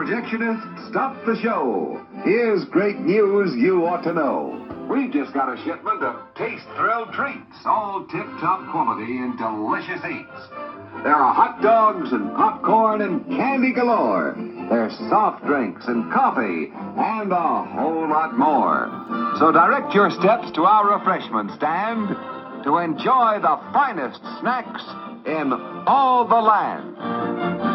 projectionists, stop the show. Here's great news you ought to know. We just got a shipment of taste-thrilled treats, all tip-top quality and delicious eats. There are hot dogs and popcorn and candy galore. There's soft drinks and coffee and a whole lot more. So direct your steps to our refreshment stand to enjoy the finest snacks in all the land.